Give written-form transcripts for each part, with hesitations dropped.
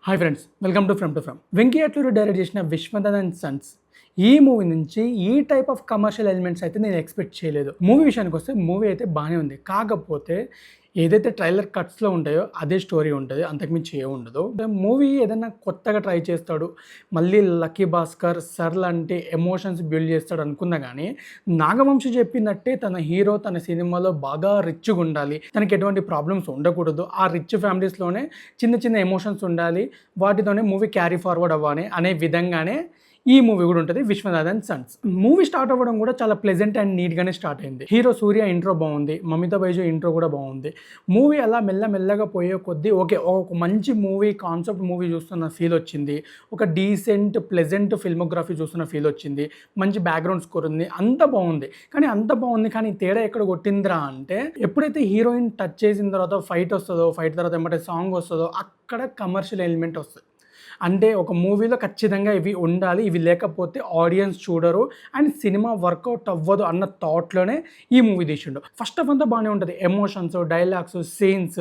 Hi friends, welcome to from. Venky Atluri direct చేసిన Vishwanath and Sons ఈ movie నుంచి ఈ టైప్ ఆఫ్ కమర్షియల్ ఎలిమెంట్స్ అయితే నేను ఎక్స్పెక్ట్ చేయలేదు. మూవీ విషయానికి వస్తే మూవీ అయితే బాగానే ఉంది. కాకపోతే ఏదైతే ట్రైలర్ కట్స్లో ఉంటాయో అదే స్టోరీ ఉంటుంది, అంతకుమించి ఏ ఉండదు. మూవీ ఏదైనా కొత్తగా ట్రై చేస్తాడు, మళ్ళీ లక్కీ భాస్కర్ సర్ లాంటి ఎమోషన్స్ బిల్డ్ చేస్తాడు అనుకున్నా కానీ నాగవంశి చెప్పినట్టే తన హీరో తన సినిమాలో బాగా రిచ్గా ఉండాలి, తనకి ఎటువంటి ప్రాబ్లమ్స్ ఉండకూడదు, ఆ రిచ్ ఫ్యామిలీస్లోనే చిన్న చిన్న ఎమోషన్స్ ఉండాలి, వాటితోనే మూవీ క్యారీ ఫార్వర్డ్ అవ్వాలి అనే విధంగానే ఈ మూవీ కూడా ఉంటుంది Viswanath and sons. Movie start అవ్వడం కూడా చాలా ప్లెజెంట్ అండ్ నీట్గానే స్టార్ట్ అయింది. హీరో సూర్య ఇంట్రో బాగుంది, మమితా బైజు ఇంట్రో కూడా బాగుంది. మూవీ అలా మెల్లమెల్లగా పోయే కొద్దీ ఓకే, ఒక మంచి మూవీ కాన్సెప్ట్ మూవీ చూస్తున్న ఫీల్ వచ్చింది, ఒక డీసెంట్ ప్లెజెంట్ ఫిల్మోగ్రఫీ చూస్తున్న ఫీల్ వచ్చింది, మంచి బ్యాక్గ్రౌండ్ స్కోర్ ఉంది, అంత బాగుంది. కానీ తేడా ఎక్కడ కొట్టిందిరా అంటే ఎప్పుడైతే హీరోయిన్ టచ్ చేసిన తర్వాత ఫైట్ వస్తుందో, ఫైట్ తర్వాత ఏమంటే సాంగ్ వస్తుందో అక్కడ కమర్షియల్ ఎలిమెంట్ వస్తుంది. అంటే ఒక మూవీలో ఖచ్చితంగా ఇవి ఉండాలి, ఇవి లేకపోతే ఆడియన్స్ చూడరు అండ్ సినిమా వర్కౌట్ అవ్వదు అన్న థాట్లోనే ఈ మూవీ తీసిండు. ఫస్ట్ ఆఫ్ అంతా బాగానే ఉంటుంది, emotions, dialogues, scenes,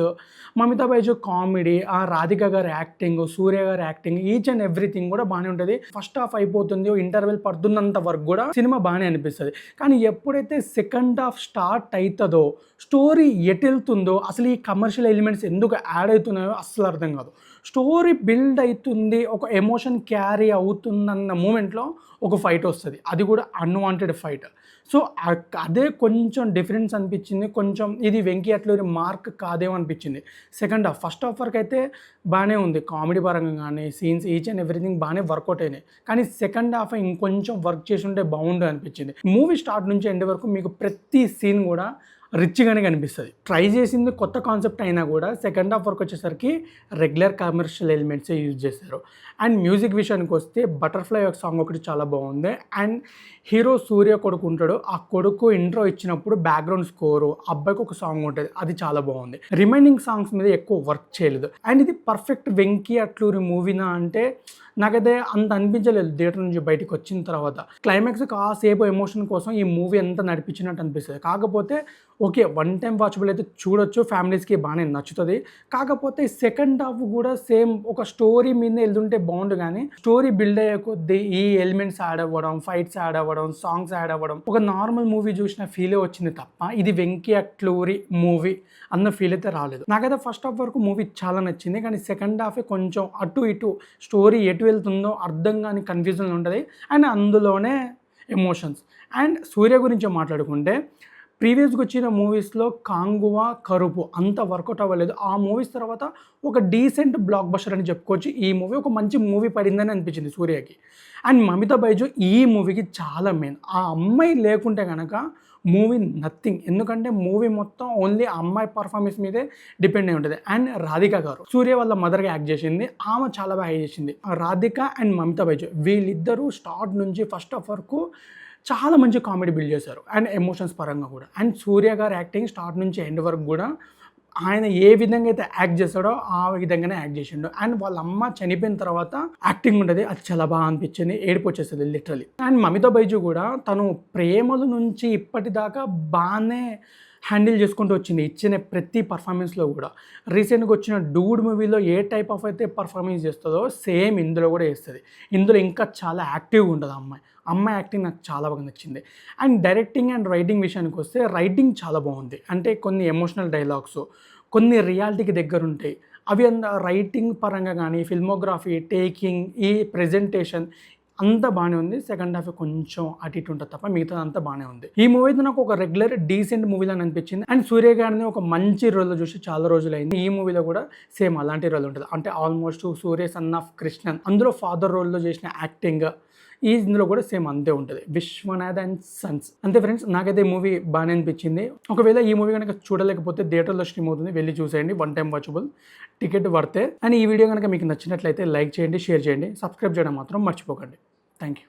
Mamitha Baiju comedy, ఆ రాధిక గారి యాక్టింగ్, సూర్య గారి యాక్టింగ్, ఈచ్ అండ్ ఎవ్రీథింగ్ కూడా బాగానే ఉంటుంది. ఫస్ట్ హాఫ్ అయిపోతుంది, ఇంటర్వెల్ పడుతున్నంత వరకు కూడా సినిమా బాగానే అనిపిస్తుంది. కానీ ఎప్పుడైతే సెకండ్ హాఫ్ స్టార్ట్ అవుతుందో, స్టోరీ ఎటు వెళ్తుందో, అసలు ఈ కమర్షియల్ ఎలిమెంట్స్ ఎందుకు యాడ్ అవుతున్నాయో అస్సలు అర్థం కాదు. స్టోరీ బిల్డ్ అవుతుంది, ఒక ఎమోషన్ క్యారీ అవుతుందన్న మూమెంట్లో ఒక ఫైట్ వస్తుంది, అది కూడా అన్వాంటెడ్ ఫైట్. సో అదే కొంచెం డిఫరెన్స్ అనిపించింది. కొంచెం ఇది వెంకీ అట్లూరి మార్క్ కాదేమో అనిపించింది సెకండ్ హాఫ్. ఫస్ట్ హాఫ్ వరకు అయితే బాగానే ఉంది, కామెడీ పరంగా కానీ సీన్స్ ఈచ్ అండ్ ఎవ్రీథింగ్ బాగానే వర్కౌట్ అయినాయి. కానీ సెకండ్ హాఫ్ ఇంకొంచెం వర్క్ చేసి ఉంటే బాగుండు అనిపించింది. మూవీ స్టార్ట్ నుంచి ఎండ్ వరకు మీకు ప్రతి సీన్ కూడా రిచ్గానే కనిపిస్తుంది. ట్రై చేసింది కొత్త కాన్సెప్ట్ అయినా కూడా సెకండ్ హాఫ్ వరకు వచ్చేసరికి రెగ్యులర్ కమర్షియల్ ఎలిమెంట్సే యూజ్ చేశారు. అండ్ మ్యూజిక్ విషయానికి వస్తే బటర్ఫ్లై ఒక సాంగ్ ఒకటి చాలా బాగుంది. అండ్ హీరో సూర్య కొడుకు ఉంటాడు, ఆ కొడుకు ఇంట్రో ఇచ్చినప్పుడు బ్యాక్గ్రౌండ్ స్కోరు, అబ్బాయికి ఒక సాంగ్ ఉంటుంది, అది చాలా బాగుంది. రిమైనింగ్ సాంగ్స్ మీద ఎక్కువ వర్క్ చేయలేదు. అండ్ ఇది పర్ఫెక్ట్ వెంకీ అట్లూరి మూవీనా అంటే నాకైతే అంత అనిపించలేదు థియేటర్ నుంచి బయటకు వచ్చిన తర్వాత. క్లైమాక్స్ కాసేపు ఎమోషన్ కోసం ఈ మూవీ ఎంత నడిపించినట్టు అనిపిస్తుంది. కాకపోతే ఓకే, వన్ టైం వాచబుల్ అయితే చూడొచ్చు, ఫ్యామిలీస్కి బాగానే నచ్చుతుంది. కాకపోతే సెకండ్ హాఫ్ కూడా సేమ్ ఒక స్టోరీ మీద వెళ్తుంటే బాగుండు, కానీ స్టోరీ బిల్డ్ అయ్యే కొద్దీ ఈ ఎలిమెంట్స్ యాడ్ అవ్వడం, ఫైట్స్ యాడ్ అవ్వడం, సాంగ్స్ యాడ్ అవ్వడం, ఒక నార్మల్ మూవీ చూసిన ఫీలే వచ్చింది తప్ప ఇది వెంకీ అట్లూరి మూవీ అన్న ఫీల్ అయితే రాలేదు. నాకైతే ఫస్ట్ హాఫ్ వరకు మూవీ చాలా నచ్చింది, కానీ సెకండ్ హాఫే కొంచెం అటు ఇటు స్టోరీ ఎటు వెళ్తుందో అర్థం కాని కన్ఫ్యూజన్ ఉంటుంది. అండ్ అందులోనే ఎమోషన్స్. అండ్ సూర్య గురించి మాట్లాడుకుంటే ప్రీవియస్గా వచ్చిన మూవీస్లో కాంగువా, కరుపు అంత వర్కౌట్ అవ్వలేదు. ఆ మూవీస్ తర్వాత ఒక డీసెంట్ బ్లాక్ బస్టర్ అని చెప్పుకోవచ్చు. ఈ మూవీ ఒక మంచి మూవీ పడిందని అనిపించింది సూర్యకి. అండ్ మమితా బైజు ఈ మూవీకి చాలా మెయిన్. ఆ అమ్మాయి లేకుంటే కనుక మూవీ నథింగ్. ఎందుకంటే మూవీ మొత్తం ఓన్లీ అమ్మాయి పర్ఫార్మెన్స్ మీదే డిపెండ్ అయి ఉంటుంది. అండ్ రాధిక గారు సూర్య వాళ్ళ మదర్గా యాక్ట్ చేసింది, ఆమె చాలా బాగా చేసింది. రాధిక అండ్ మమితా బైజు వీళ్ళిద్దరూ స్టార్ట్ నుంచి ఫస్ట్ హాఫ్ వరకు చాలా మంచి కామెడీ బిల్డ్ చేశారు అండ్ ఎమోషన్స్ పరంగా కూడా. అండ్ సూర్య గారు యాక్టింగ్ స్టార్ట్ నుంచి ఎండ్ వరకు కూడా ఆయన ఏ విధంగా అయితే యాక్ట్ చేస్తాడో ఆ విధంగానే యాక్ట్ చేసిండు. అండ్ వాళ్ళ అమ్మ చనిపోయిన తర్వాత యాక్టింగ్ ఉంటుంది, అది చాలా బాగా అనిపించింది, ఏడుపు వచ్చేస్తుంది లిటరలీ. అండ్ మమితా బైజు కూడా తను ప్రేమల నుంచి ఇప్పటిదాకా బాగానే హ్యాండిల్ చేసుకుంటూ వచ్చింది ఇచ్చిన ప్రతి పర్ఫార్మెన్స్లో కూడా. రీసెంట్గా వచ్చిన డూడ్ మూవీలో ఏ టైప్ ఆఫ్ అయితే పర్ఫార్మెన్స్ చేస్తుందో సేమ్ ఇందులో కూడా చేస్తుంది. ఇందులో ఇంకా చాలా యాక్టివ్గా ఉంటుంది అమ్మాయి యాక్టింగ్ నాకు చాలా బాగా నచ్చింది. అండ్ డైరెక్టింగ్ అండ్ రైటింగ్ విషయానికి వస్తే రైటింగ్ చాలా బాగుంది. అంటే కొన్ని ఎమోషనల్ డైలాగ్స్, కొన్ని రియాలిటీకి దగ్గర ఉంటాయి, అవి రైటింగ్ పరంగా కానీ ఫిల్మోగ్రఫీ, టేకింగ్, ఈ ప్రెజెంటేషన్ అంతా బాగానే ఉంది. సెకండ్ హాఫ్ కొంచెం అటు ఇటు ఉంటుంది తప్ప మిగతా అంతా బాగానే ఉంది. ఈ మూవీ అయితే నాకు ఒక రెగ్యులర్ డీసెంట్ మూవీలో అనిపించింది. అండ్ సూర్య గారిని ఒక మంచి రోల్లో చూసి చాలా రోజులు అయింది. ఈ మూవీలో కూడా సేమ్ అలాంటి రోల్ ఉంటుంది. అంటే almost Surya son of Krishnan అందులో ఫాదర్ రోల్లో చేసిన యాక్టింగ్ ఇందులో కూడా సేమ్ అంతే ఉంటుంది. విశ్వనాథ్ అండ్ సన్స్ అంతే ఫ్రెండ్స్. నాకైతే ఈ మూవీ బాగానే అనిపించింది. ఒకవేళ ఈ మూవీ కనుక చూడలేకపోతే థియేటర్లో స్ట్రీమ్ అవుతుంది, వెళ్ళి చూసేయండి, వన్ టైం వాచబుల్, టికెట్ వర్తే. అండ్ ఈ వీడియో కనుక మీకు నచ్చినట్లయితే లైక్ చేయండి, షేర్ చేయండి, సబ్స్క్రైబ్ చేయడం మాత్రం మర్చిపోకండి. Thank you.